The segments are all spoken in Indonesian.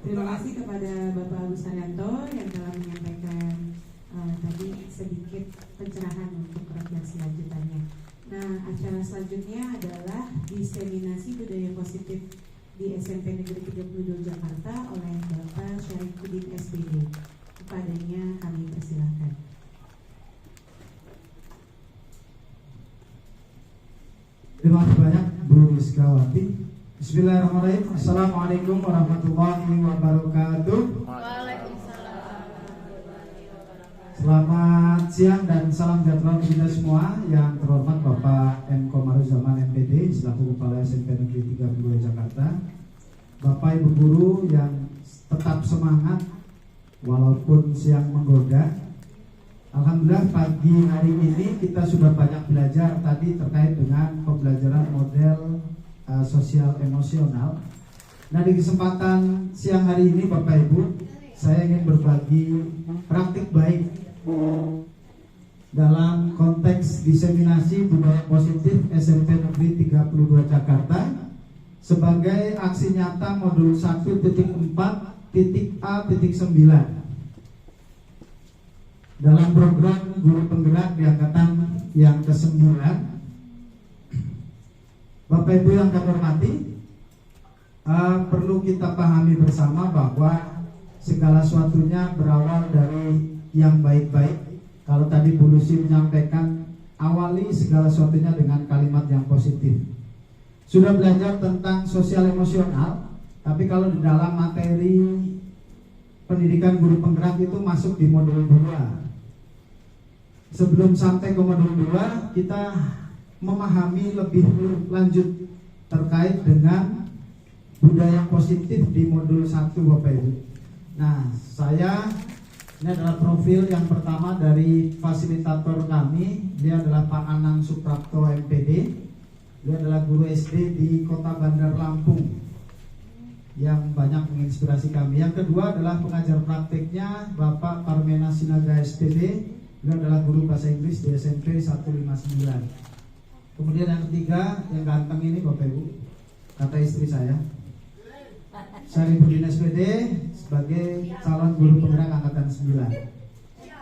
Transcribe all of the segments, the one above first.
Terima kasih kepada Bapak Agus Haryanto yang telah menyampaikan tadi sedikit pencerahan untuk refleksi lanjutannya. Nah, acara selanjutnya adalah diseminasi budaya positif di SMP Negeri 32 Jakarta oleh Bapak Syarifudin SPD. Kepadanya kami persilahkan. Terima kasih banyak Bu Rizkawati. Bismillahirrahmanirrahim. Assalamualaikum warahmatullahi wabarakatuh. Waalaikumsalam. Selamat siang dan salam sejahtera untuk kita semua. Yang terhormat Bapak M. Komaruzaman MPD selaku Kepala SMP Negeri 32 Jakarta. Bapak Ibu guru yang tetap semangat walaupun siang menggoda. Alhamdulillah pagi hari ini kita sudah banyak belajar tadi terkait dengan pembelajaran model sosial emosional. Nah, di kesempatan siang hari ini Bapak Ibu, saya ingin berbagi praktik baik dalam konteks diseminasi budaya positif SMP Negeri 32 Jakarta sebagai aksi nyata modul 1.4.A.9 dalam program guru penggerak di angkatan yang ke-9. Bapak Ibu yang kami hormati, perlu kita pahami bersama bahwa segala sesuatunya berawal dari yang baik-baik. Kalau tadi Bu Lucy menyampaikan, awali segala sesuatunya dengan kalimat yang positif. Sudah belajar tentang sosial emosional, tapi kalau di dalam materi pendidikan guru penggerak itu masuk di modul 2. Sebelum sampai ke modul 2, kita memahami lebih lanjut terkait dengan budaya positif di modul 1 Bapak Ibu. Nah, ini adalah profil yang pertama dari fasilitator kami. Dia adalah Pak Anang Suprapto MPD. Dia adalah guru SD di Kota Bandar Lampung yang banyak menginspirasi kami. Yang kedua adalah pengajar praktiknya Bapak Parmena Sinaga SPD. Dia adalah guru bahasa Inggris di SMP 159. Kemudian yang ketiga, yang ganteng ini Bapak Ibu, kata istri saya, Syarifudin SPD sebagai calon guru penggerak angkatan 9.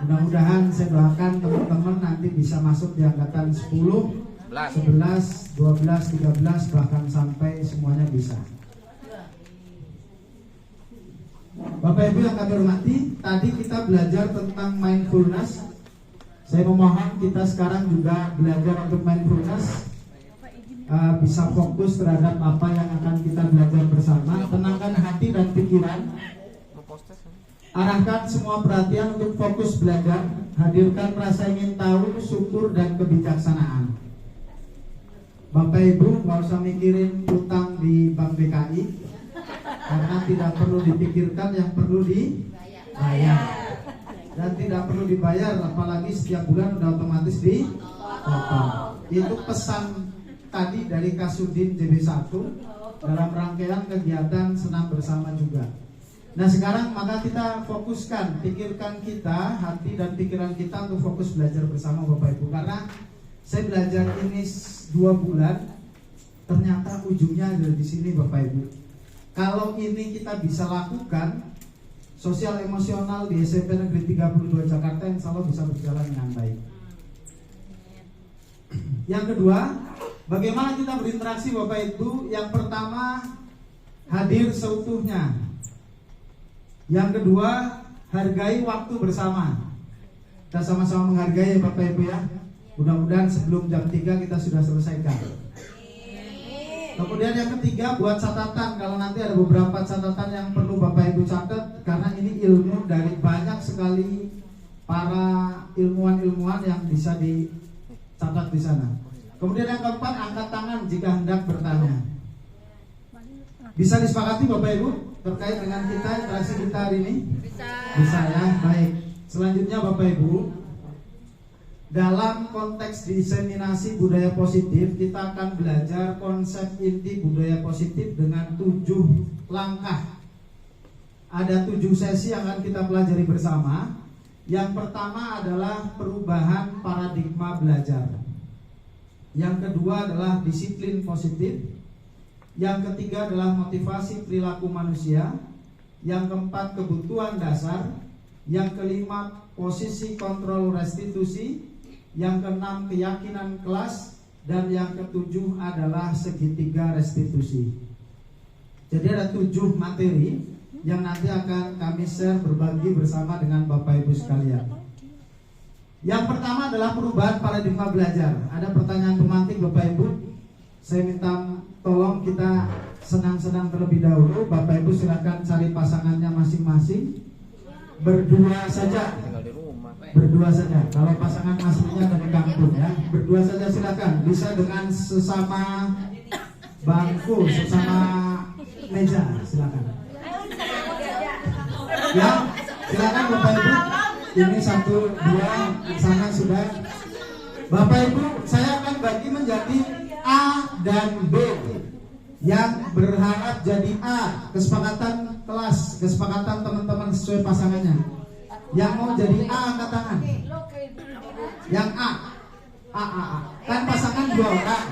Mudah-mudahan saya doakan teman-teman nanti bisa masuk di angkatan 10, 11, 12, 13, bahkan sampai semuanya bisa. Bapak Ibu yang kami hormati, tadi kita belajar tentang mindfulness. Saya memohon kita sekarang juga belajar untuk mindfulness, bisa fokus terhadap apa yang akan kita belajar bersama. Tenangkan hati dan pikiran, arahkan semua perhatian untuk fokus belajar. Hadirkan rasa ingin tahu, syukur, dan kebijaksanaan. Bapak Ibu nggak usah mikirin utang di Bank BKI, karena tidak perlu dipikirkan, yang perlu dibayar. Dan tidak perlu dibayar, apalagi setiap bulan udah otomatis dipotong. Itu pesan tadi dari Kasudin JB1 dalam rangkaian kegiatan senam bersama juga. Nah, sekarang maka kita fokuskan, pikirkan kita, hati dan pikiran kita untuk fokus belajar bersama Bapak Ibu. Karena saya belajar ini 2 bulan, ternyata ujungnya ada di sini Bapak Ibu. Kalau ini kita bisa lakukan, sosial emosional di SMP Negeri 32 Jakarta insya Allah bisa berjalan dengan baik. Yang kedua, bagaimana kita berinteraksi Bapak Ibu? Yang pertama, hadir seutuhnya. Yang kedua, hargai waktu bersama. Kita sama-sama menghargai ya Bapak Ibu ya. Mudah-mudahan sebelum jam 3 kita sudah selesaikan. Kemudian yang ketiga, buat catatan. Kalau nanti ada beberapa catatan yang perlu Bapak Ibu catat, karena ini ilmu dari banyak sekali para ilmuwan-ilmuwan yang bisa dicatat di sana. Kemudian yang keempat, angkat tangan jika hendak bertanya. Bisa disepakati Bapak Ibu terkait dengan kita interaksi kita hari ini? Bisa ya, baik. Selanjutnya Bapak Ibu, dalam konteks diseminasi budaya positif, kita akan belajar konsep inti budaya positif dengan 7 langkah. Ada 7 sesi yang akan kita pelajari bersama. Yang pertama adalah perubahan paradigma belajar. Yang kedua adalah disiplin positif. Yang ketiga adalah motivasi perilaku manusia. yang keempat kebutuhan dasar, yang kelima posisi kontrol restitusi, yang keenam keyakinan kelas, dan yang ketujuh adalah segitiga restitusi. Jadi ada 7 materi yang nanti akan kami share berbagi bersama dengan Bapak Ibu sekalian. Yang pertama adalah perubahan paradigma belajar. Ada pertanyaan pemantik Bapak Ibu. Saya minta tolong kita senang-senang terlebih dahulu. Bapak Ibu silakan cari pasangannya masing-masing. Berdua saja. Berdua saja. Kalau pasangan aslinya dari kampung ya, berdua saja silakan. Bisa dengan sesama bangku, sesama meja, silakan. Ya, silakan Bapak Ibu. Ini 1, 2, sana sudah. Bapak Ibu, saya akan bagi menjadi A dan B. Yang berharap jadi A, kesepakatan kelas, kesepakatan teman-teman sesuai pasangannya. Yang mau jadi A angkat tangan. Yang A. Kan pasangan 2 orang.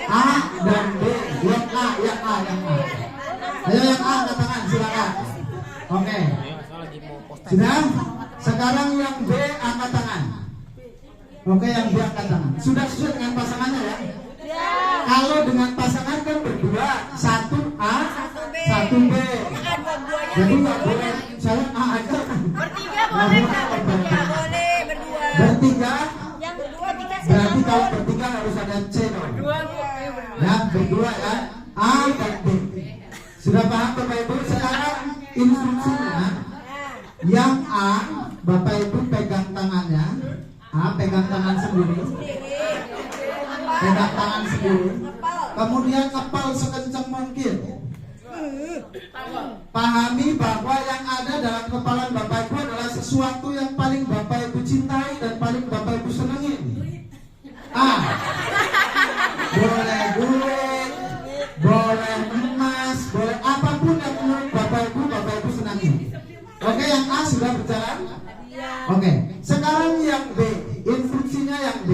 A dan B. Yang A. Ayo yang A angkat tangan, silakan. Oke. Sudah? Sekarang yang B angkat tangan. Oke, yang B angkat tangan. Sudah sesuai dengan pasangannya ya? Kalau dengan pasangan kan berdua, 1 A, 1 B. Jadi nggak boleh saya A aja. Bertiga boleh nggak? Bertiga boleh, berdua. Bertiga? Yang berdua tiga Berarti kalau bertiga harus ada C dong. Ya, berdua ya. A dan B. Sudah paham Bapak Ibu? Sekarang instruksinya. Yang A, Bapak Ibu pegang tangannya. A pegang tangan sendiri. Pegang tangan sendiri. Kemudian ngepal sekencang mungkin. Pahami bahwa yang ada dalam kepala Bapak Ibu adalah sesuatu yang paling Bapak Ibu cintai dan paling Bapak Ibu senangi. A. Boleh duit, boleh emas, boleh apapun yang menurut Bapak Ibu senangi. Oke, yang A sudah berjalan. Oke, sekarang yang B, instruksinya yang B.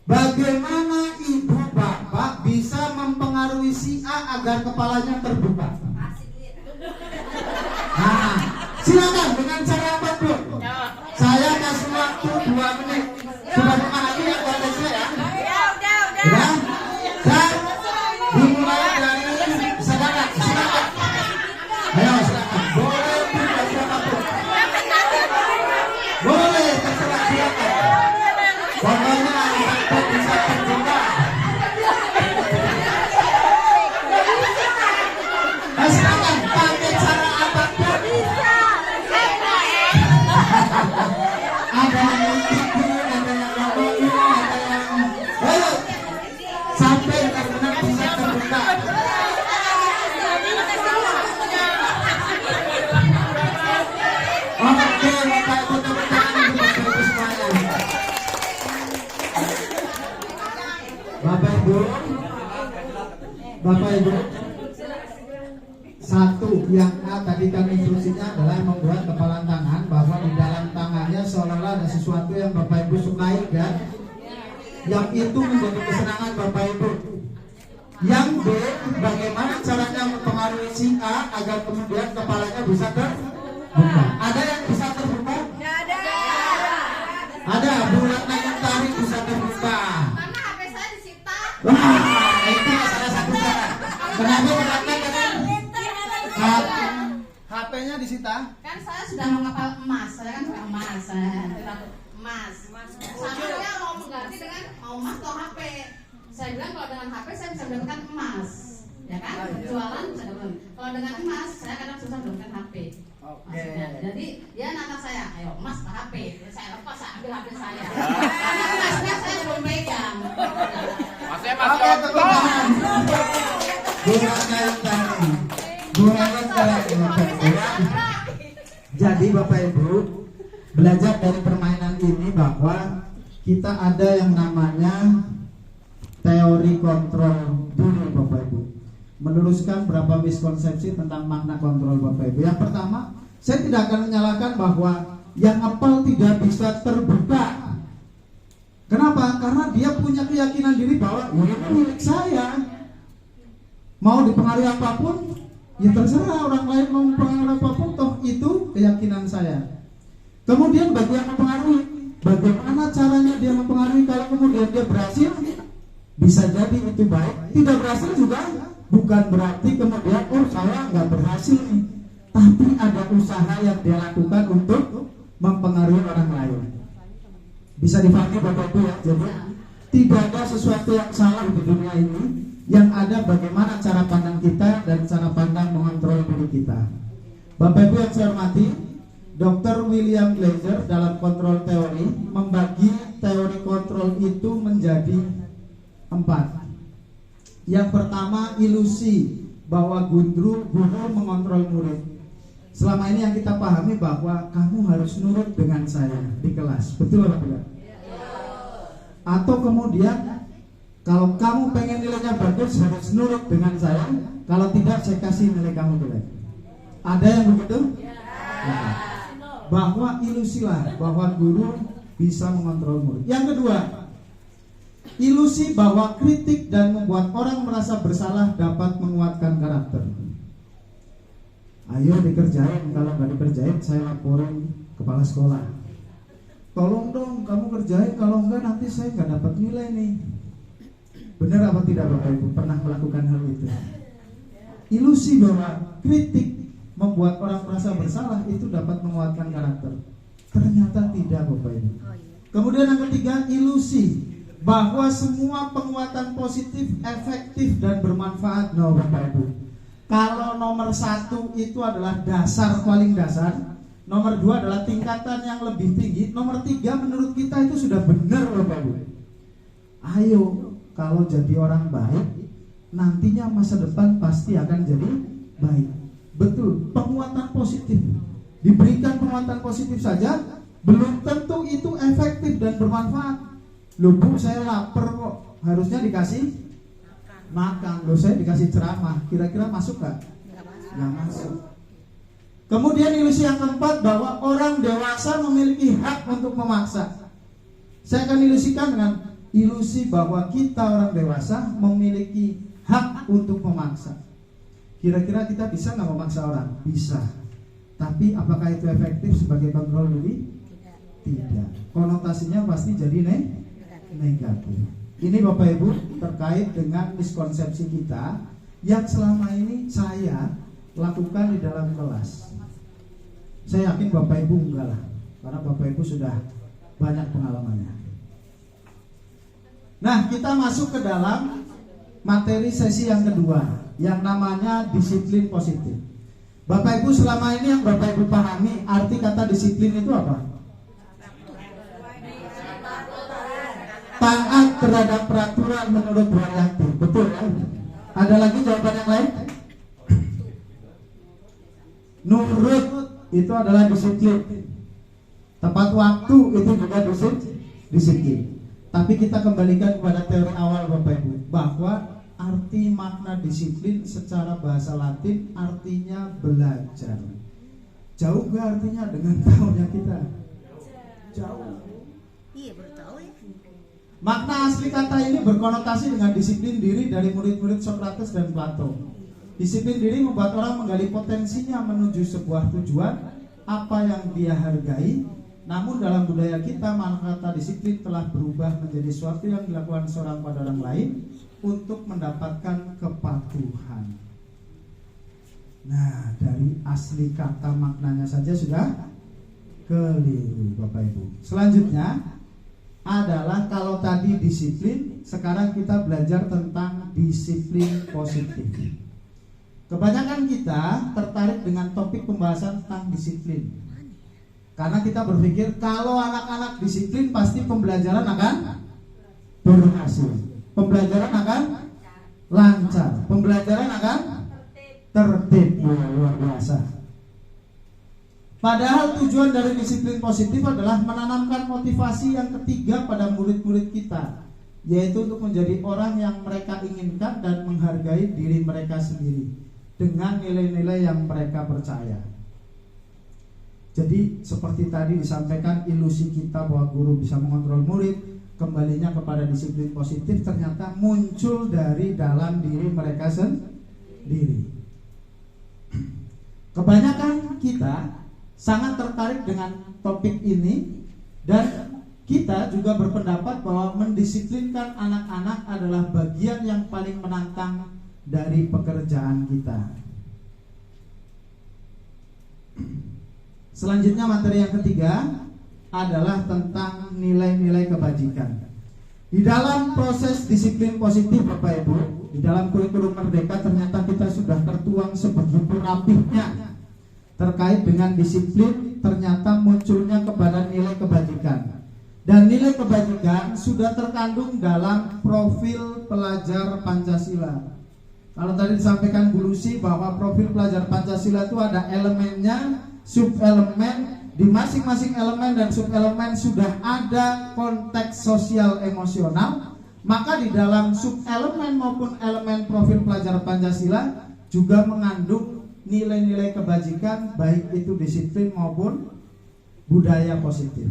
Bagaimana ibu bapak bisa mempengaruhi si A agar kepalanya terbuka? Nah, silakan dengan cara apa pun. Saya kasih waktu 2 menit. Sudah memahami yang ada saya? Sudah? Dan dimulai dari sekarang. Silakan. Ayo silakan. Boleh pun bagi apapun. Boleh terserah silakan. Pokoknya sampai bisa terbuka. Silakan pakai cara apapun. Ada yang mengikuti, ada yang ngomongin, ada yang ayo sampai benar-benar bisa terbuka. Oke, Bapak Ibu tepuk tangan untuk Bapak Ibu semuanya. Bapak Ibu, 1 yang A tadi kan instruksinya adalah membuat kepalan tangan bahwa di dalam tangannya seolah-olah ada sesuatu yang Bapak Ibu sukai kan? Yang itu menjadi kesenangan Bapak Ibu. Yang B, bagaimana caranya mempengaruhi si A agar kemudian kepalanya bisa terbuka? Ada yang bisa terbuka? Ada, bulat yang tarik bisa terbuka. Mana HP saya disita? Wah, itu salah satu cara. Kenapa bulatnya kan? HP-nya disita? Kan saya sudah mengepal emas, saya kan suka emas, emas. Saya mau mengganti dengan mau emas atau HP. Saya bilang kalau dengan HP saya bisa mendapatkan emas, ya kan? Jualan bisa dapat. Kalau dengan emas saya kadang susah mendapatkan HP. Maksudnya, jadi dia nanya saya, ayo emas atau HP? Saya lepas, saya ambil HP saya. Karena emasnya saya belum pegang. Oke, tepuk tangan. Bulatnya yang tadi. Jadi Bapak Ibu belajar dari permainan ini bahwa kita ada yang namanya teori kontrol dulu Bapak Ibu. Meluruskan beberapa miskonsepsi tentang makna kontrol Bapak Ibu. Yang pertama, saya tidak akan menyalahkan bahwa yang apel tidak bisa terbuka. Kenapa? Karena dia punya keyakinan diri bahwa ini milik saya. Mau dipengaruhi apapun, Ya terserah orang lain mau mempengaruhi apapun, toh itu keyakinan saya. Kemudian bagi yang mempengaruhi, bagaimana caranya dia mempengaruhi? Kalau kemudian dia berhasil, bisa jadi itu baik. Tidak berhasil juga bukan berarti kemudian saya nggak berhasil nih. Tapi ada usaha yang dia lakukan untuk mempengaruhi orang lain. Bisa dipahami Bapak Ibu ya. Jadi tidak ada sesuatu yang salah di dunia ini. Yang ada bagaimana cara pandang kita dan cara pandang mengontrol diri kita. Bapak Ibu yang saya hormati, Dr. William Glaser dalam kontrol teori membagi teori kontrol itu menjadi 4. Yang pertama, ilusi bahwa guru mengontrol murid. Selama ini yang kita pahami bahwa kamu harus nurut dengan saya di kelas. Betul atau tidak? Atau kemudian kalau kamu pengen nilainya bagus harus nurut dengan saya. Kalau tidak saya kasih nilai kamu jelek. Ada yang begitu? Nah, bahwa ilusilah bahwa guru bisa mengontrol murid. Yang kedua, ilusi bahwa kritik dan membuat orang merasa bersalah dapat menguatkan karakter. Ayo dikerjain, kalau nggak dikerjain saya laporin kepala sekolah. Tolong dong kamu kerjain, kalau enggak nanti saya nggak dapat nilai nih. Benar apa tidak Bapak Ibu pernah melakukan hal itu? Ilusi bahwa kritik membuat orang merasa bersalah itu dapat menguatkan karakter. Ternyata tidak Bapak Ibu. Kemudian yang ketiga, ilusi bahwa semua penguatan positif efektif dan bermanfaat. No Bapak Ibu. Kalau nomor 1 itu adalah dasar paling dasar, nomor 2 adalah tingkatan yang lebih tinggi, nomor 3 menurut kita itu sudah benar Bapak Ibu. Ayo, kalau jadi orang baik, nantinya masa depan pasti akan jadi baik. Betul, penguatan positif. Diberikan penguatan positif saja belum tentu itu efektif dan bermanfaat. Loh Bu, saya lapar kok, harusnya dikasih makan. Loh saya dikasih ceramah, kira-kira masuk gak? Gak masuk. Kemudian ilusi yang keempat bahwa orang dewasa memiliki hak untuk memaksa. Saya akan ilusikan dengan ilusi bahwa kita orang dewasa memiliki hak untuk memaksa. Kira-kira kita bisa nggak memaksa orang? Bisa. Tapi apakah itu efektif sebagai kontrol diri? Tidak. Konotasinya pasti jadi negatif. Ini Bapak Ibu terkait dengan miskonsepsi kita yang selama ini saya lakukan di dalam kelas. Saya yakin Bapak Ibu enggak lah, karena Bapak Ibu sudah banyak pengalamannya. Nah, kita masuk ke dalam materi sesi yang kedua, yang namanya disiplin positif. Bapak Ibu selama ini yang Bapak Ibu pahami arti kata disiplin itu apa? Taat terhadap peraturan menurut variasi. Betul ya? Ada lagi jawaban yang lain? Nurut itu adalah disiplin. Tepat waktu itu juga disiplin. Tapi kita kembalikan kepada teori awal Bapak Ibu, bahwa arti makna disiplin secara bahasa Latin artinya belajar. Jauh gak artinya dengan tahunnya kita? Jauh. Iya, baru tahu ya. Makna asli kata ini berkonotasi dengan disiplin diri dari murid-murid Socrates dan Plato. Disiplin diri membuat orang menggali potensinya menuju sebuah tujuan, apa yang dia hargai. Namun dalam budaya kita makna kata disiplin telah berubah menjadi sesuatu yang dilakukan seorang pada orang lain untuk mendapatkan kepatuhan. Nah, dari asli kata maknanya saja sudah keliru Bapak Ibu. Selanjutnya adalah kalau tadi disiplin, sekarang kita belajar tentang disiplin positif. Kebanyakan kita tertarik dengan topik pembahasan tentang disiplin, karena kita berpikir kalau anak-anak disiplin pasti pembelajaran akan berhasil, pembelajaran akan lancar, pembelajaran akan tertib. Luar biasa. Padahal tujuan dari disiplin positif adalah menanamkan motivasi yang ketiga pada murid-murid kita, yaitu untuk menjadi orang yang mereka inginkan dan menghargai diri mereka sendiri dengan nilai-nilai yang mereka percaya. Jadi seperti tadi disampaikan, ilusi kita bahwa guru bisa mengontrol murid, kembalinya kepada disiplin positif ternyata muncul dari dalam diri mereka sendiri. Kebanyakan kita sangat tertarik dengan topik ini, dan kita juga berpendapat bahwa mendisiplinkan anak-anak adalah bagian yang paling menantang dari pekerjaan kita. Selanjutnya materi yang ketiga adalah tentang nilai-nilai kebajikan. Di dalam proses disiplin positif Bapak Ibu, di dalam kurikulum Merdeka ternyata kita sudah tertuang sebegitu rapihnya terkait dengan disiplin, ternyata munculnya kepada nilai kebajikan. Dan nilai kebajikan sudah terkandung dalam profil pelajar Pancasila. Kalau tadi disampaikan Bu Lucy bahwa profil pelajar Pancasila itu ada elemennya, subelemen, di masing-masing elemen dan subelemen sudah ada konteks sosial emosional, maka di dalam subelemen maupun elemen profil pelajar Pancasila juga mengandung nilai-nilai kebajikan, baik itu disiplin maupun budaya positif.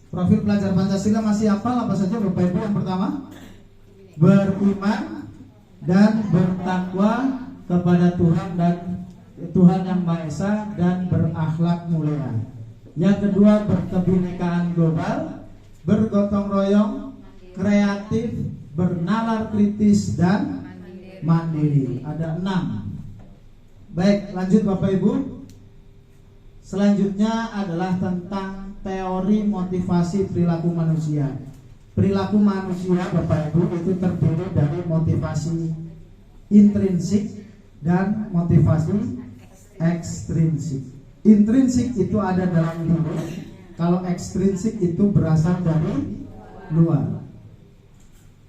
Profil pelajar Pancasila masih hafal apa saja Bapak Ibu? Yang pertama, beriman dan bertakwa kepada Tuhan yang Maha Esa dan berakhlak mulia. Yang kedua, berkebinekaan global, bergotong royong, kreatif, bernalar kritis dan mandiri. Ada 6. Baik, lanjut Bapak Ibu. Selanjutnya adalah tentang teori motivasi perilaku manusia. Perilaku manusia Bapak Ibu itu terdiri dari motivasi intrinsik dan motivasi ekstrinsik. Intrinsik itu ada dalam diri, kalau ekstrinsik itu berasal dari luar.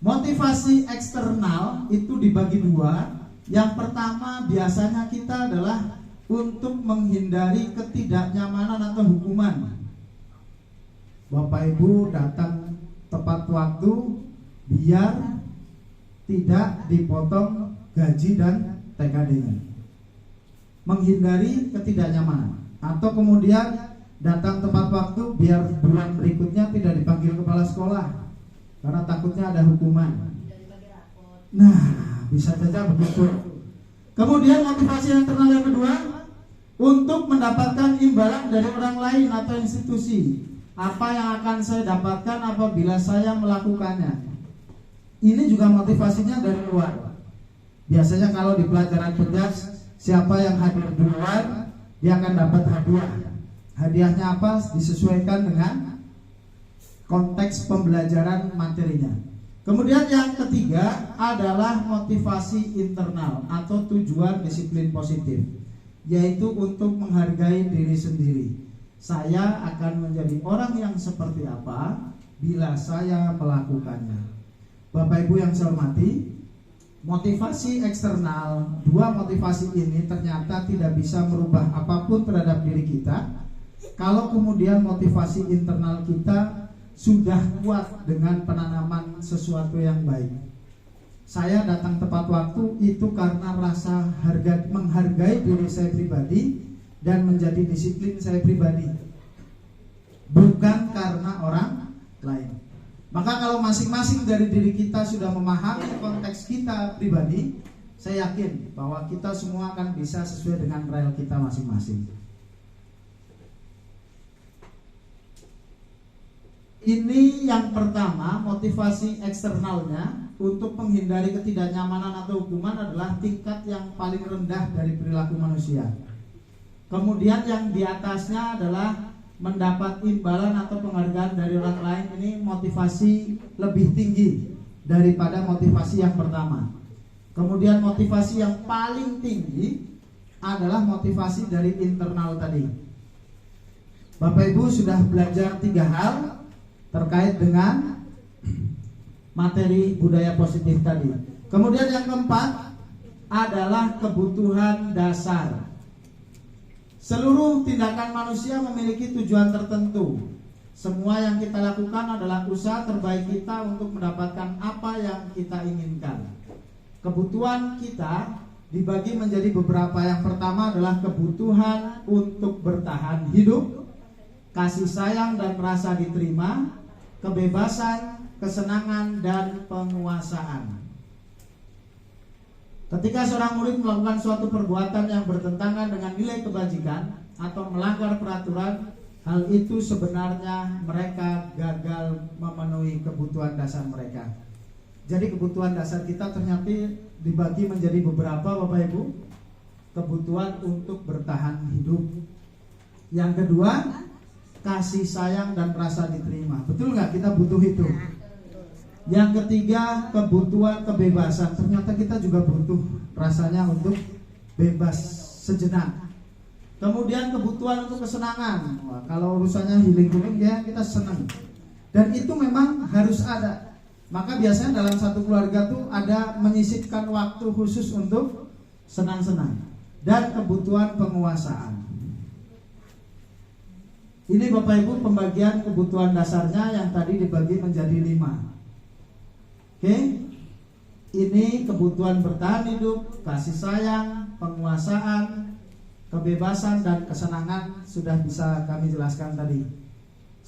Motivasi eksternal itu dibagi 2. Yang pertama biasanya kita adalah untuk menghindari ketidaknyamanan atau hukuman. Bapak Ibu datang tepat waktu biar tidak dipotong gaji dan TKD-nya. Menghindari ketidaknyamanan. Atau kemudian datang tepat waktu biar bulan berikutnya tidak dipanggil kepala sekolah karena takutnya ada hukuman. Nah, bisa saja begitu. Kemudian motivasi internal yang kedua, untuk mendapatkan imbalan dari orang lain atau institusi. Apa yang akan saya dapatkan apabila saya melakukannya? Ini juga motivasinya dari luar. Biasanya kalau di pelajaran PEJAS, siapa yang hadir duluan, dia akan dapat hadiah. Hadiahnya apa? Disesuaikan dengan konteks pembelajaran materinya. Kemudian yang ketiga adalah motivasi internal atau tujuan disiplin positif, yaitu untuk menghargai diri sendiri. Saya akan menjadi orang yang seperti apa bila saya melakukannya. Bapak Ibu yang saya hormati, motivasi eksternal, 2 motivasi ini ternyata tidak bisa merubah apapun terhadap diri kita. Kalau kemudian motivasi internal kita sudah kuat dengan penanaman sesuatu yang baik. Saya datang tepat waktu itu karena rasa menghargai diri saya pribadi dan menjadi disiplin saya pribadi, bukan karena orang lain. Maka kalau masing-masing dari diri kita sudah memahami konteks kita pribadi, saya yakin bahwa kita semua akan bisa sesuai dengan rel kita masing-masing. Ini yang pertama, motivasi eksternalnya untuk menghindari ketidaknyamanan atau hukuman adalah tingkat yang paling rendah dari perilaku manusia. Kemudian yang di atasnya adalah mendapat imbalan atau penghargaan dari orang lain. Ini motivasi lebih tinggi daripada motivasi yang pertama. Kemudian motivasi yang paling tinggi adalah motivasi dari internal tadi. Bapak Ibu sudah belajar 3 hal terkait dengan materi budaya positif tadi. Kemudian yang keempat adalah kebutuhan dasar. Seluruh tindakan manusia memiliki tujuan tertentu. Semua yang kita lakukan adalah usaha terbaik kita untuk mendapatkan apa yang kita inginkan. Kebutuhan kita dibagi menjadi beberapa. Yang pertama adalah kebutuhan untuk bertahan hidup, kasih sayang dan rasa diterima, kebebasan, kesenangan dan penguasaan. Ketika seorang murid melakukan suatu perbuatan yang bertentangan dengan nilai kebajikan atau melanggar peraturan, hal itu sebenarnya mereka gagal memenuhi kebutuhan dasar mereka. Jadi kebutuhan dasar kita ternyata dibagi menjadi beberapa, Bapak Ibu. Kebutuhan untuk bertahan hidup. Yang kedua, kasih sayang dan rasa diterima. Betul nggak kita butuh itu? Yang ketiga, kebutuhan kebebasan. Ternyata kita juga butuh rasanya untuk bebas sejenak. Kemudian kebutuhan untuk kesenangan. Wah, kalau urusannya healing ya kita senang. Dan itu memang harus ada. Maka biasanya dalam satu keluarga tuh ada menyisipkan waktu khusus untuk senang-senang. Dan kebutuhan penguasaan. Ini Bapak Ibu pembagian kebutuhan dasarnya yang tadi dibagi menjadi 5. Oke, ini kebutuhan bertahan hidup, kasih sayang, penguasaan, kebebasan, dan kesenangan sudah bisa kami jelaskan tadi.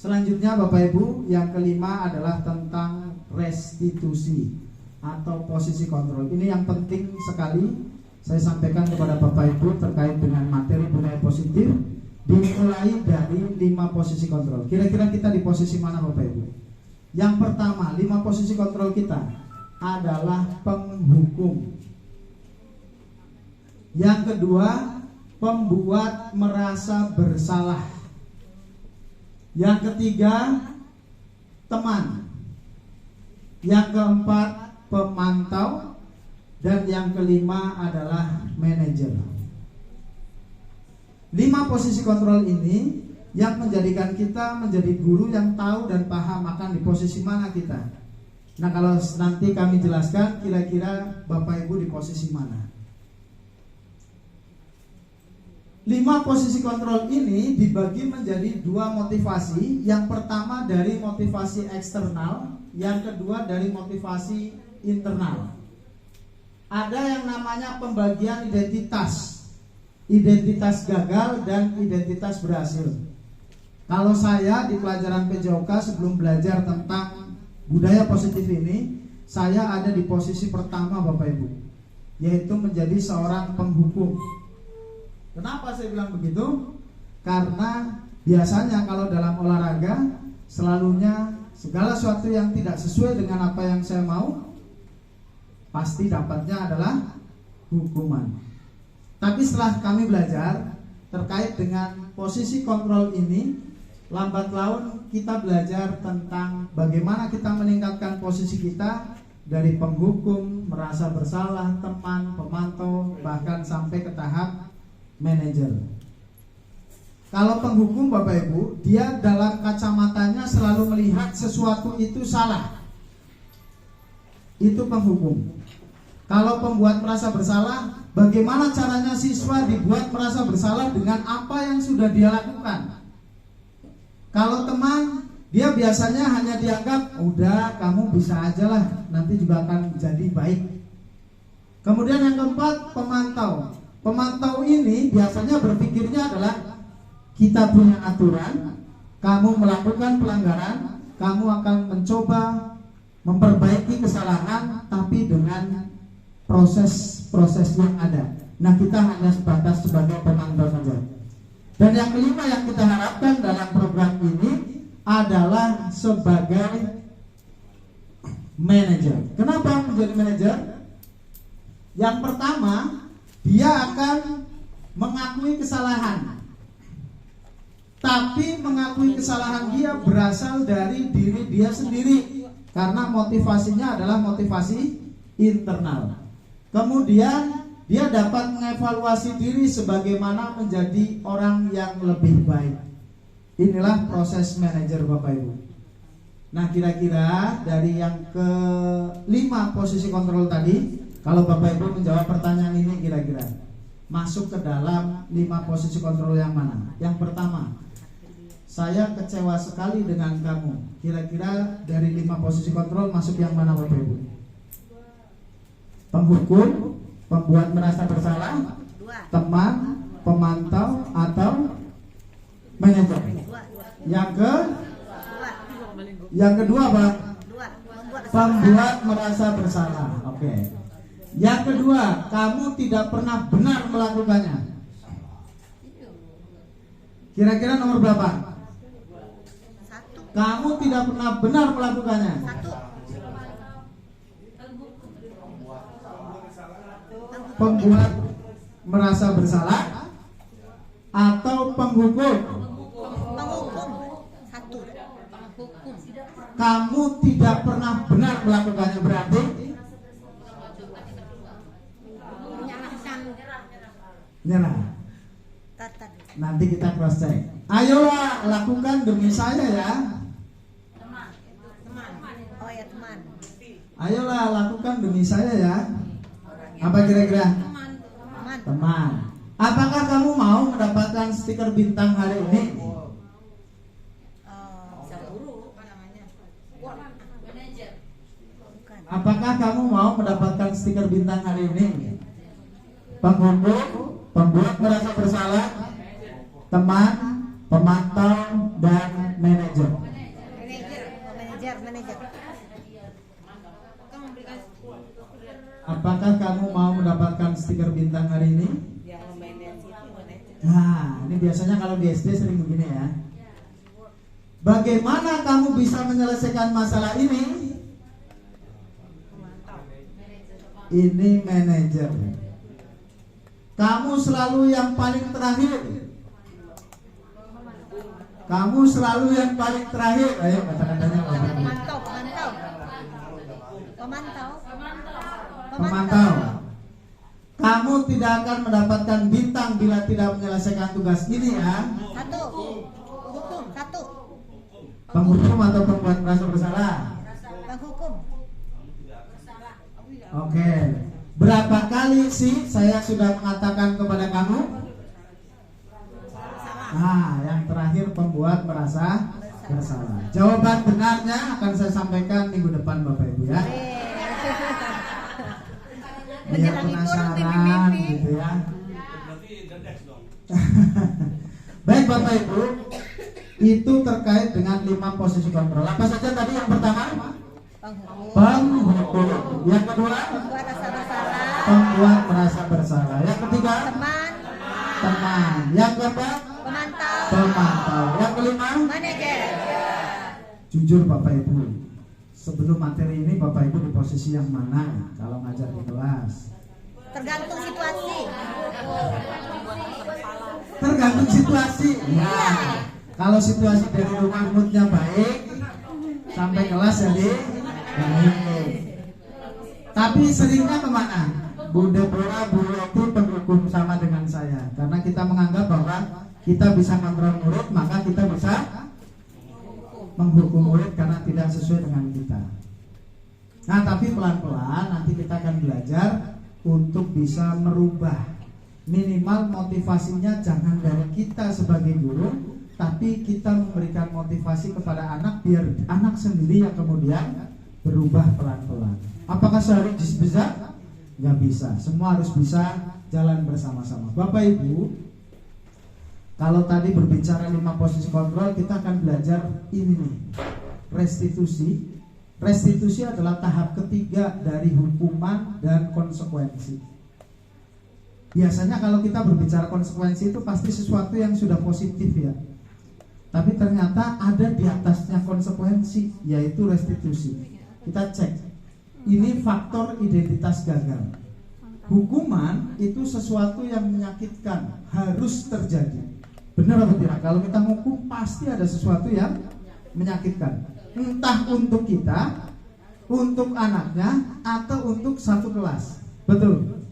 Selanjutnya Bapak Ibu, yang kelima adalah tentang restitusi atau posisi kontrol. Ini yang penting sekali saya sampaikan kepada Bapak Ibu terkait dengan materi budaya positif. Dimulai dari 5 posisi kontrol. Kira-kira kita di posisi mana Bapak Ibu? Yang pertama, 5 posisi kontrol kita adalah penghukum. Yang kedua, pembuat merasa bersalah. Yang ketiga, teman. Yang keempat, pemantau. Dan yang kelima adalah manajer. 5 posisi kontrol ini yang menjadikan kita menjadi guru yang tahu dan paham akan di posisi mana kita. Nah, kalau nanti kami jelaskan kira-kira Bapak Ibu di posisi mana. 5 posisi kontrol ini dibagi menjadi 2 motivasi. Yang pertama dari motivasi eksternal, yang kedua dari motivasi internal. Ada yang namanya pembagian identitas. Identitas gagal dan identitas berhasil. Kalau saya di pelajaran PJOK sebelum belajar tentang budaya positif ini, saya ada di posisi pertama Bapak Ibu, yaitu menjadi seorang penghukum. Kenapa saya bilang begitu? Karena biasanya kalau dalam olahraga selalunya segala sesuatu yang tidak sesuai dengan apa yang saya mau pasti dapatnya adalah hukuman. Tapi setelah kami belajar terkait dengan posisi kontrol ini, lambat laun kita belajar tentang bagaimana kita meningkatkan posisi kita dari penghukum, merasa bersalah, teman, pemantau, bahkan sampai ke tahap manajer. Kalau penghukum Bapak Ibu, dia dalam kacamatanya selalu melihat sesuatu itu salah. Itu penghukum. Kalau pembuat merasa bersalah, bagaimana caranya siswa dibuat merasa bersalah dengan apa yang sudah dia lakukan? Kalau teman, dia biasanya hanya dianggap, udah kamu bisa aja lah, nanti juga akan jadi baik. Kemudian yang keempat, pemantau. Pemantau ini biasanya berpikirnya adalah, kita punya aturan, kamu melakukan pelanggaran, kamu akan mencoba memperbaiki kesalahan, tapi dengan proses yang ada. Nah, kita hanya sebatas sebagai pemantau saja. Dan yang kelima yang kita harapkan dalam program ini adalah sebagai manajer. Kenapa menjadi manajer? Yang pertama, dia akan mengakui kesalahan. Tapi mengakui kesalahan dia berasal dari diri dia sendiri, karena motivasinya adalah motivasi internal. Kemudian dia dapat mengevaluasi diri sebagaimana menjadi orang yang lebih baik. Inilah proses manajer Bapak Ibu. Nah, kira-kira dari yang ke-5 posisi kontrol tadi, kalau Bapak Ibu menjawab pertanyaan ini, kira-kira masuk ke dalam 5 posisi kontrol yang mana? Yang pertama, saya kecewa sekali dengan kamu. Kira-kira dari 5 posisi kontrol masuk yang mana Bapak Ibu? Penghukum, pembuat merasa bersalah, teman, pemantau, atau manajer? Yang kedua apa? Pembuat merasa bersalah. Oke. Yang kedua, kamu tidak pernah benar melakukannya. Kira-kira nomor berapa? Kamu tidak pernah benar melakukannya. Pembuat merasa bersalah atau penghukum? Kamu tidak pernah benar melakukannya berarti nyerah. Nanti kita cross check. Ayolah lakukan demi saya ya. Ayolah lakukan demi saya ya. Apa kira-kira? Teman. Apakah kamu mau mendapatkan stiker bintang hari ini? Apakah kamu mau mendapatkan stiker bintang hari ini? Penghukum, pembuat merasa bersalah, teman, pemantau, dan manajer. Apakah kamu mau mendapatkan stiker bintang hari ini? Nah, ini biasanya kalau di SD sering begini ya. Bagaimana kamu bisa menyelesaikan masalah ini? Ini manajer. Kamu selalu yang paling terakhir. Kamu selalu yang paling terakhir. Ayo kata-katanya apa? Pemantau. Kamu tidak akan mendapatkan bintang bila tidak menyelesaikan tugas ini ya. Penghukum atau pembuat merasa bersalah? Oke. Berapa kali sih saya sudah mengatakan kepada kamu? Nah, yang terakhir pembuat merasa bersalah. Jawaban benarnya akan saya sampaikan minggu depan Bapak Ibu ya. Biar penasaran gitu ya. Baik Bapak Ibu, itu terkait dengan 5 posisi kontrol. Apa saja tadi? Yang pertama penghukum. Yang kedua pembuat merasa bersalah. Yang ketiga teman. Yang keempat pemantau. Yang kelima manajer. Jujur Bapak Ibu, sebelum materi ini Bapak Ibu di posisi yang mana kalau ngajar di kelas? Tergantung situasi. Tergantung situasi. Ya. Kalau situasi dari rumah moodnya baik, sampai kelas jadi baik. Tapi seringnya kemana? Bu Deborah, Bu Leti penghukum sama dengan saya. Karena kita menganggap bahwa kita bisa kontrol murid, maka kita bisa menghukum murid karena tidak sesuai dengan kita. Nah, tapi pelan-pelan nanti kita akan belajar untuk bisa merubah. Minimal motivasinya jangan dari kita sebagai guru, tapi kita memberikan motivasi kepada anak biar anak sendiri yang kemudian berubah pelan-pelan. Apakah seharusnya bisa? Nggak bisa. Semua harus bisa jalan bersama-sama. Bapak Ibu, kalau tadi berbicara 5 posisi kontrol, kita akan belajar ini nih, restitusi. Restitusi adalah tahap ketiga dari hukuman dan konsekuensi. Biasanya kalau kita berbicara konsekuensi itu pasti sesuatu yang sudah positif ya. Tapi ternyata ada di atasnya konsekuensi, yaitu restitusi. Kita cek, ini faktor identitas gagal. Hukuman itu sesuatu yang menyakitkan, harus terjadi. Benar atau tidak? Kalau kita menghukum pasti ada sesuatu yang menyakitkan. Entah untuk kita, untuk anaknya, atau untuk satu kelas. Betul?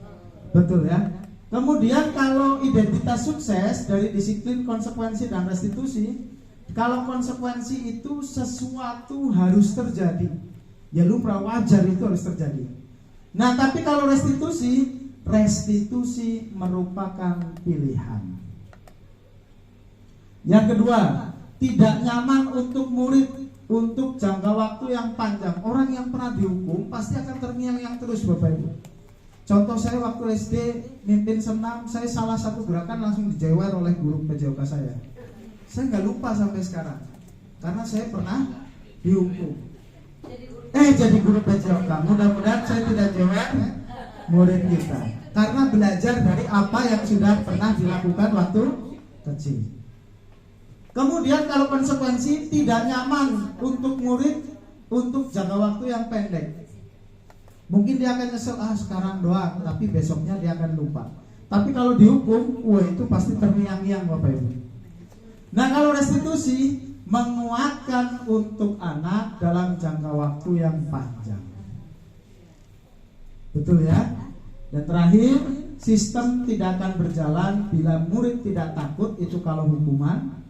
Betul ya. Kemudian kalau identitas sukses dari disiplin, konsekuensi, dan restitusi, kalau konsekuensi itu sesuatu harus terjadi, ya lumrah wajar itu harus terjadi. Nah tapi kalau restitusi merupakan pilihan. Yang kedua, tidak nyaman untuk murid untuk jangka waktu yang panjang. Orang yang pernah dihukum pasti akan terngiang-ngiang terus Bapak Ibu. Contoh saya waktu SD mimpin senam, saya salah satu gerakan langsung dijewer oleh guru PJOK saya. Saya nggak lupa sampai sekarang, karena saya pernah dihukum. Jadi guru PJOK. Mudah-mudahan saya tidak jewer murid kita. Karena belajar dari apa yang sudah pernah dilakukan waktu kecil. Kemudian kalau konsekuensi tidak nyaman untuk murid untuk jangka waktu yang pendek. Mungkin dia akan nyesel, sekarang doang, tapi besoknya dia akan lupa. Tapi kalau dihukum, itu pasti terngiang-ngiang Bapak Ibu. Nah, kalau restitusi menguatkan untuk anak dalam jangka waktu yang panjang. Betul ya? Dan terakhir, sistem tidak akan berjalan bila murid tidak takut, itu kalau hukuman.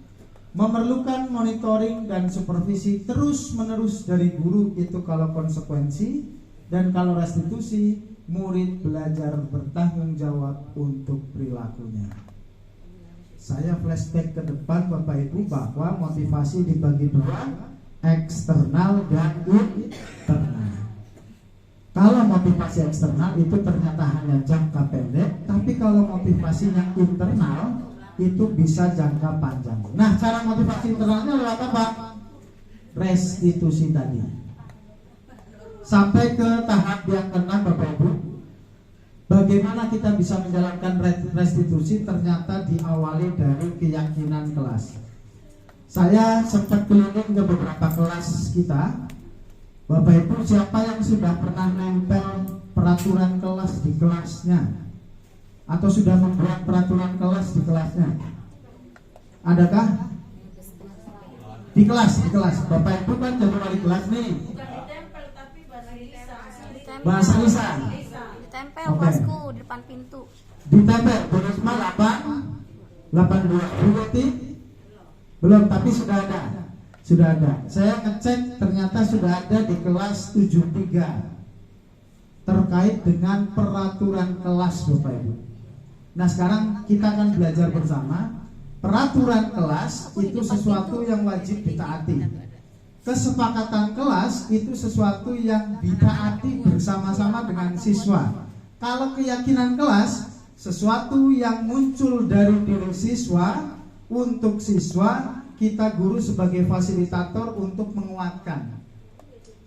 Memerlukan monitoring dan supervisi terus-menerus dari guru, itu kalau konsekuensi. Dan kalau restitusi, murid belajar bertanggung jawab untuk perilakunya. Saya flashback ke depan Bapak Ibu bahwa motivasi dibagi dua, eksternal dan internal. Kalau motivasi eksternal itu ternyata hanya jangka pendek, tapi kalau motivasinya internal itu bisa jangka panjang. Nah, cara motivasi internalnya lewat apa? Restitusi tadi. Sampai ke tahap yang keenam Bapak Ibu, bagaimana kita bisa menjalankan restitusi ternyata diawali dari keyakinan kelas. Saya sempat keliling ke beberapa kelas kita. Bapak Ibu, siapa yang sudah pernah nempel peraturan kelas di kelasnya? Atau sudah membuat peraturan kelas di kelasnya? Adakah? Di kelas. Bapak Ibu kan jadi wali kelas nih. Bahasa lisan. Ditempel bosku di depan pintu. Ditempel. Bu Risma 82. Bu Yeti belum, tapi sudah ada. Saya ngecek ternyata sudah ada di kelas 73 terkait dengan peraturan kelas Bapak Ibu. Nah, sekarang kita akan belajar bersama. Peraturan kelas itu sesuatu yang wajib ditaati. Kesepakatan kelas itu sesuatu yang ditaati bersama-sama dengan siswa. Kalau keyakinan kelas, sesuatu yang muncul dari diri siswa untuk siswa, kita guru sebagai fasilitator untuk menguatkan.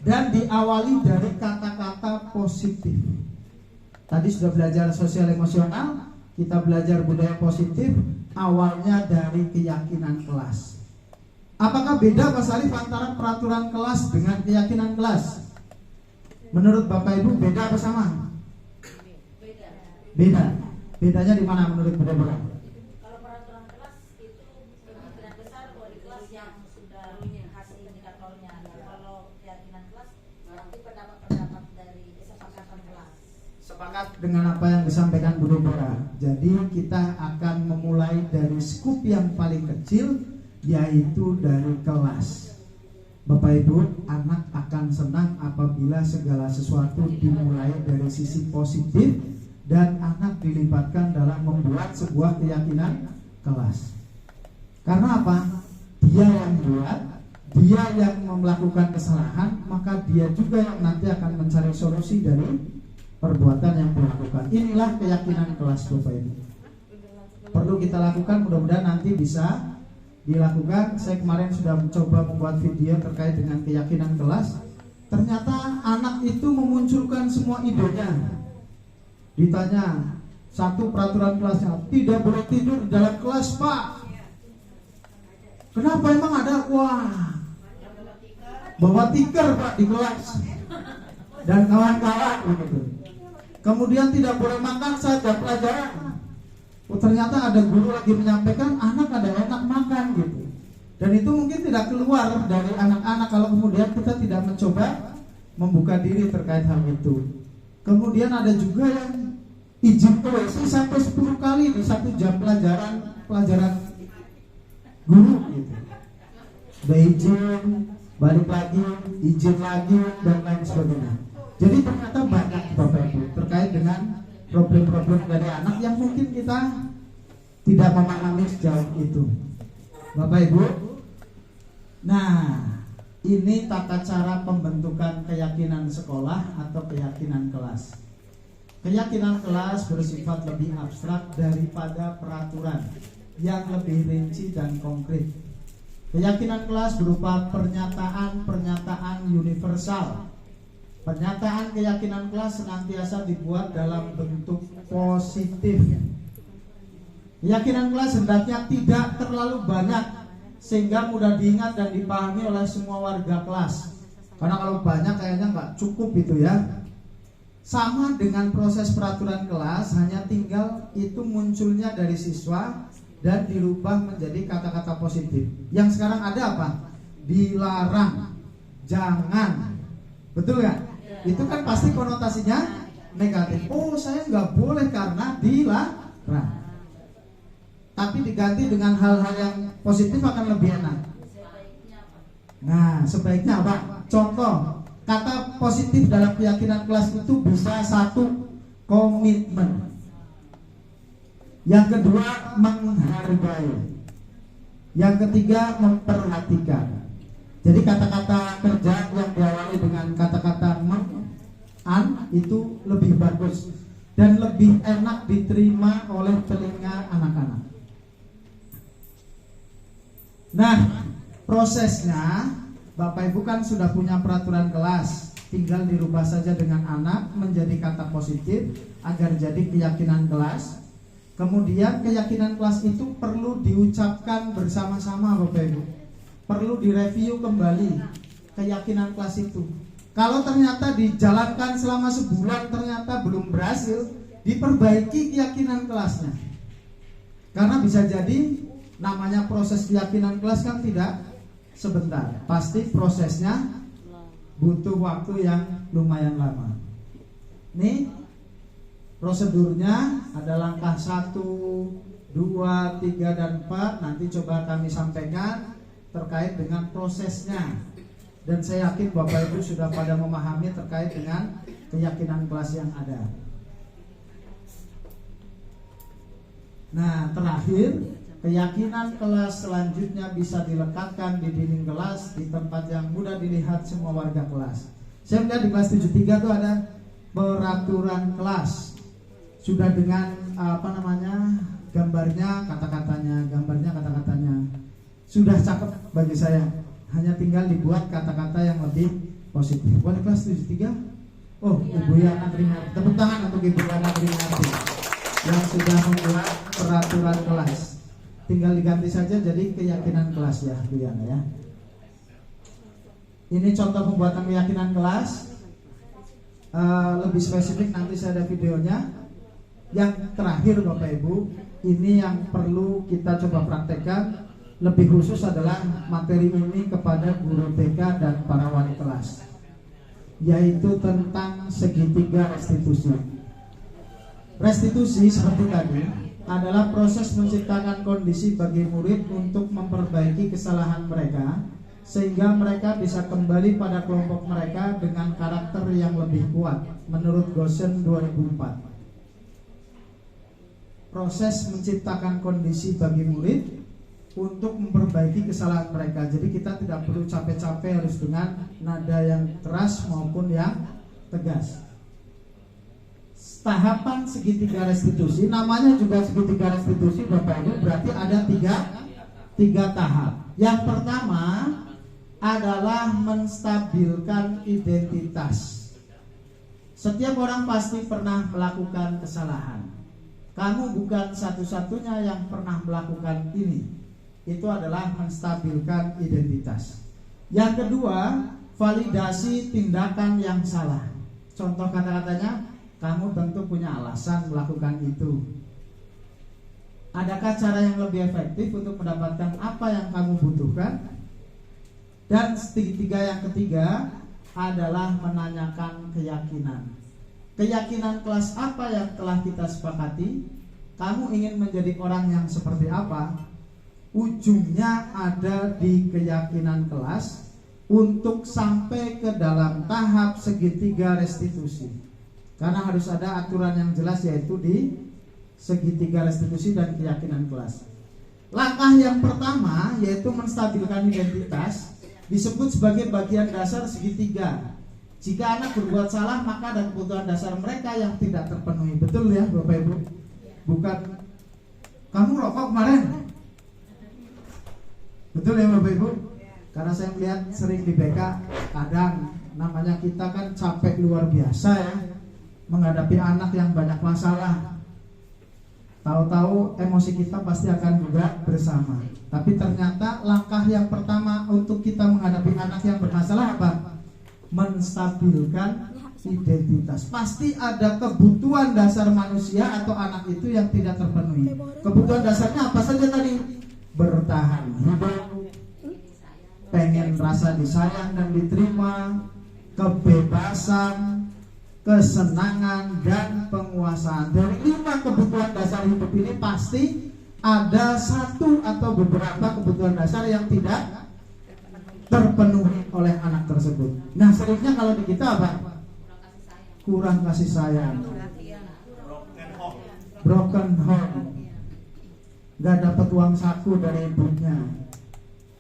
Dan diawali dari kata-kata positif. Tadi sudah belajar sosial emosional, kita belajar budaya positif, awalnya dari keyakinan kelas. Apakah beda Mas Arif antara peraturan kelas dengan keyakinan kelas? Menurut Bapak Ibu beda apa sama? Beda. Bedanya di mana menurut Bapak? Kalau peraturan kelas itu kemungkinan besar wali kelas yang sudah kasih indikatornya. Kalau keyakinan kelas berarti pendapat dari kesepakatan kelas. Sepakat dengan apa yang disampaikan Bu Deborah. Jadi kita akan memulai dari skup yang paling kecil, yaitu dari kelas. Bapak Ibu, anak akan senang apabila segala sesuatu dimulai dari sisi positif dan anak dilibatkan dalam membuat sebuah keyakinan kelas. Karena apa? Dia yang buat, dia yang melakukan kesalahan, maka dia juga yang nanti akan mencari solusi dari perbuatan yang dilakukan. Inilah keyakinan kelas Bapak Ibu. Perlu kita lakukan, mudah-mudahan nanti bisa dilakukan. Saya kemarin sudah mencoba membuat video terkait dengan keyakinan kelas. Ternyata anak itu memunculkan semua idenya. Ditanya satu peraturan kelasnya, tidak boleh tidur di dalam kelas Pak. Kenapa emang ada? Wah, bawa tikar Pak di kelas dan kawan-kawan begitu. Kemudian tidak boleh makan saat jam pelajaran. Ternyata ada guru lagi menyampaikan, anak ada enak makan gitu. Dan itu mungkin tidak keluar dari anak-anak kalau kemudian kita tidak mencoba membuka diri terkait hal itu. Kemudian ada juga yang izin ke WC sampai 10 kali di satu jam pelajaran guru gitu. Udah izin, balik lagi, izin lagi, dan lain sebagainya. Jadi ternyata banyak Bapak Ibu terkait dengan problem-problem dari anak yang mungkin kita tidak memahami sejauh itu. Bapak Ibu, nah ini tata cara pembentukan keyakinan sekolah atau keyakinan kelas. Keyakinan kelas bersifat lebih abstrak daripada peraturan yang lebih rinci dan konkret. Keyakinan kelas berupa pernyataan-pernyataan universal Pernyataan keyakinan kelas senantiasa dibuat dalam bentuk positif. Keyakinan kelas hendaknya tidak terlalu banyak sehingga mudah diingat dan dipahami oleh semua warga kelas. Karena kalau banyak kayaknya nggak cukup itu ya. Sama dengan proses peraturan kelas, hanya tinggal itu munculnya dari siswa dan dirubah menjadi kata-kata positif. Yang sekarang ada apa? Dilarang, jangan, betul nggak? Itu kan pasti konotasinya negatif. Oh, saya nggak boleh karena dilarang. Tapi diganti dengan hal-hal yang positif akan lebih enak. Nah, sebaiknya apa? Contoh, kata positif dalam keyakinan kelas itu bisa satu, komitmen. Yang kedua, menghargai. Yang ketiga, memperhatikan. Jadi kata-kata kerja yang diawali dengan kata-kata itu lebih bagus dan lebih enak diterima oleh telinga anak-anak. Nah, prosesnya Bapak Ibu kan sudah punya peraturan kelas, tinggal dirubah saja dengan anak menjadi kata positif agar jadi keyakinan kelas. Kemudian keyakinan kelas itu perlu diucapkan bersama-sama Bapak Ibu. Perlu direview kembali keyakinan kelas itu. Kalau ternyata dijalankan selama sebulan ternyata belum berhasil, diperbaiki keyakinan kelasnya. Karena bisa jadi namanya proses keyakinan kelas kan tidak sebentar. Pasti prosesnya butuh waktu yang lumayan lama. Nih prosedurnya ada langkah 1, 2, 3, dan 4. Nanti coba kami sampaikan terkait dengan prosesnya. Dan saya yakin Bapak Ibu sudah pada memahami terkait dengan keyakinan kelas yang ada. Nah, terakhir, keyakinan kelas selanjutnya bisa dilekatkan di dinding kelas di tempat yang mudah dilihat semua warga kelas. Saya melihat di kelas 73 itu ada peraturan kelas. Sudah dengan gambarnya, kata-katanya. Sudah cakep bagi saya. Hanya tinggal dibuat kata-kata yang lebih positif. Wali kelas 73. Oh, Ibu Yana Trinarti. Tepuk tangan untuk Ibu Yana Trinarti yang sudah membuat peraturan kelas. Tinggal diganti saja jadi keyakinan kelas ya, Bu Yana ya. Ini contoh pembuatan keyakinan kelas. Lebih spesifik nanti saya ada videonya. Yang terakhir Bapak Ibu, ini yang perlu kita coba praktekkan. Lebih khusus adalah materi ini kepada guru TK dan para wali kelas, yaitu tentang segitiga restitusi. Restitusi seperti tadi adalah proses menciptakan kondisi bagi murid untuk memperbaiki kesalahan mereka sehingga mereka bisa kembali pada kelompok mereka dengan karakter yang lebih kuat menurut Gosen 2004. Proses menciptakan kondisi bagi murid untuk memperbaiki kesalahan mereka. Jadi kita tidak perlu capek-capek harus dengan nada yang keras maupun yang tegas. Tahapan segitiga restitusi, namanya juga segitiga restitusi Bapak Ibu, berarti ada tiga tahap. Yang pertama adalah menstabilkan identitas. Setiap orang pasti pernah melakukan kesalahan. Kamu bukan satu-satunya yang pernah melakukan ini. Itu adalah menstabilkan identitas. Yang kedua, validasi tindakan yang salah. Contoh kata-katanya, kamu tentu punya alasan melakukan itu. Adakah cara yang lebih efektif untuk mendapatkan apa yang kamu butuhkan? Dan yang ketiga adalah menanyakan keyakinan. Keyakinan kelas apa yang telah kita sepakati? Kamu ingin menjadi orang yang seperti apa? Ujungnya ada di keyakinan kelas untuk sampai ke dalam tahap segitiga restitusi. Karena harus ada aturan yang jelas yaitu di segitiga restitusi dan keyakinan kelas. Langkah yang pertama yaitu menstabilkan identitas disebut sebagai bagian dasar segitiga. Jika anak berbuat salah maka ada kebutuhan dasar mereka yang tidak terpenuhi. Betul ya Bapak Ibu? Bukan kamu rokok kemarin. Betul ya Bapak Ibu? Karena saya melihat sering di BK kadang namanya kita kan capek luar biasa ya menghadapi anak yang banyak masalah. Tahu-tahu emosi kita pasti akan juga bersama. Tapi ternyata langkah yang pertama untuk kita menghadapi anak yang bermasalah apa? Menstabilkan identitas. Pasti ada kebutuhan dasar manusia atau anak itu yang tidak terpenuhi. Kebutuhan dasarnya apa saja tadi? Bertahan hidup, pengen rasa disayang dan diterima, kebebasan, kesenangan, dan penguasaan. Dari 5 kebutuhan dasar hidup ini pasti ada satu atau beberapa kebutuhan dasar yang tidak terpenuhi oleh anak tersebut. Nah, seringnya kalau di kita apa? Kurang kasih sayang, broken home, gak dapat uang saku dari ibunya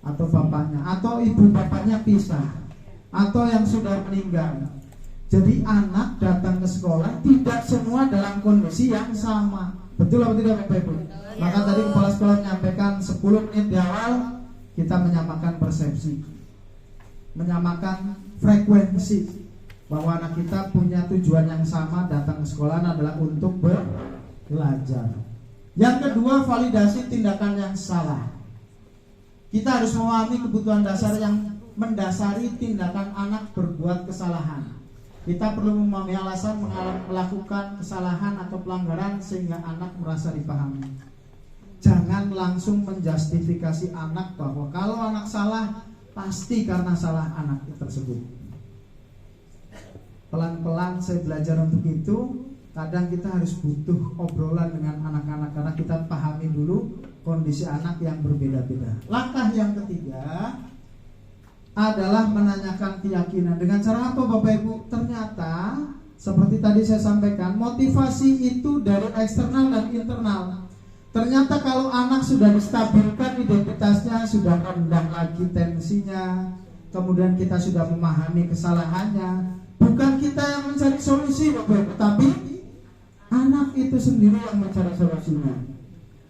atau bapaknya, atau ibu bapaknya pisah, atau yang sudah meninggal. Jadi anak datang ke sekolah tidak semua dalam kondisi yang sama. Betul atau tidak Bapak Ibu? Maka tadi kepala sekolah menyampaikan 10 menit di awal kita menyamakan persepsi, menyamakan frekuensi, bahwa anak kita punya tujuan yang sama, datang ke sekolah adalah untuk belajar. Yang kedua, validasi tindakan yang salah. Kita harus memahami kebutuhan dasar yang mendasari tindakan anak berbuat kesalahan. Kita perlu memahami alasan melakukan kesalahan atau pelanggaran sehingga anak merasa dipahami. Jangan langsung menjustifikasi anak bahwa kalau anak salah pasti karena salah anak tersebut. Pelan-pelan saya belajar untuk itu. Kadang kita harus butuh obrolan dengan anak-anak karena kita pahami dulu kondisi anak yang berbeda-beda. Langkah yang ketiga adalah menanyakan keyakinan. Dengan cara apa Bapak Ibu? Ternyata seperti tadi saya sampaikan, motivasi itu dari eksternal dan internal. Ternyata kalau anak sudah distabilkan identitasnya, sudah rendah lagi tensinya, kemudian kita sudah memahami kesalahannya, bukan kita yang mencari solusi Bapak Ibu, tapi anak itu sendiri yang mencari solusinya.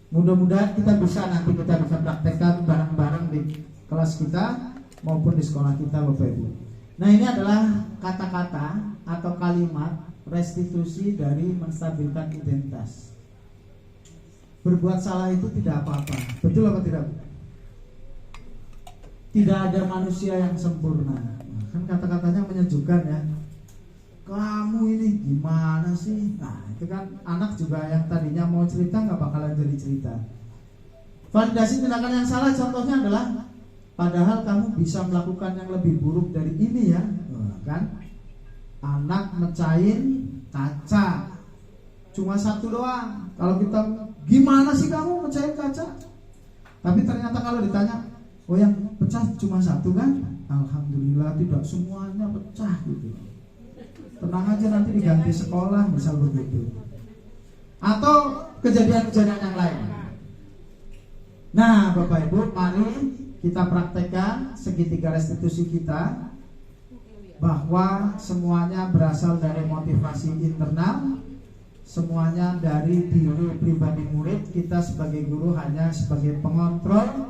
Mudah-mudahan kita bisa praktekkan bareng-bareng di kelas kita maupun di sekolah kita Bapak Ibu. Nah, ini adalah kata-kata atau kalimat restitusi dari menstabilkan identitas. Berbuat salah itu tidak apa-apa. Betul apa tidak? Tidak ada manusia yang sempurna. Kan kata-katanya menyejukkan ya. Kamu ini gimana sih? Nah, itu kan anak juga yang tadinya mau cerita gak bakalan jadi cerita. Validasi tindakan yang salah contohnya adalah, padahal kamu bisa melakukan yang lebih buruk dari ini ya. Kan? Anak mecahin kaca cuma 1 doang. Kalau kita, gimana sih kamu mecahin kaca? Tapi ternyata kalau ditanya, oh yang pecah cuma 1 kan? Alhamdulillah tidak semuanya pecah gitu. Tenang aja nanti diganti sekolah misal begitu. Atau kejadian-kejadian yang lain. Nah Bapak Ibu, mari kita praktekkan segitiga restitusi kita, bahwa semuanya berasal dari motivasi internal, semuanya dari diri pribadi murid. Kita sebagai guru hanya sebagai pengontrol.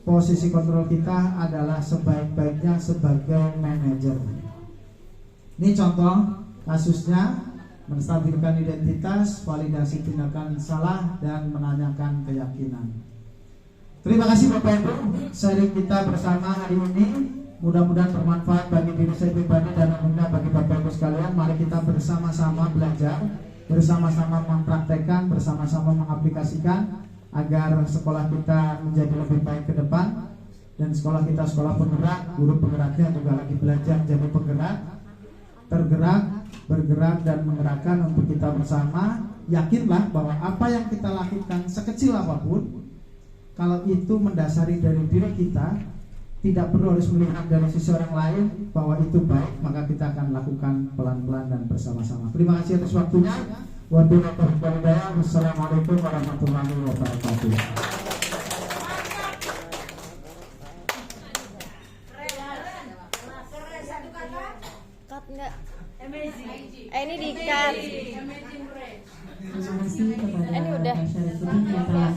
Posisi kontrol kita adalah sebaik-baiknya sebagai manajer. Ini contoh kasusnya, menstabilkan identitas, validasi tindakan salah, dan menanyakan keyakinan. Terima kasih Bapak Ibu, sharing kita bersama hari ini mudah-mudahan bermanfaat bagi diri saya pribadi dan umumnya bagi Bapak Ibu sekalian. Mari kita bersama-sama belajar, bersama-sama mempraktekkan, bersama-sama mengaplikasikan agar sekolah kita menjadi lebih baik ke depan. Dan sekolah kita sekolah penggerak, guru penggeraknya juga lagi belajar jadi penggerak, tergerak, bergerak, dan menggerakkan untuk kita bersama. Yakinlah bahwa apa yang kita lakukan sekecil apapun, kalau itu mendasari dari diri kita, tidak perlu harus melihat dari sisi orang lain bahwa itu baik, maka kita akan lakukan pelan-pelan dan bersama-sama. Terima kasih atas waktunya. Wassalamualaikum warahmatullahi wabarakatuh. Cut enggak? Ini di-cut. Terima kasih kepada Ini udah. Pak Syarifudin yang telah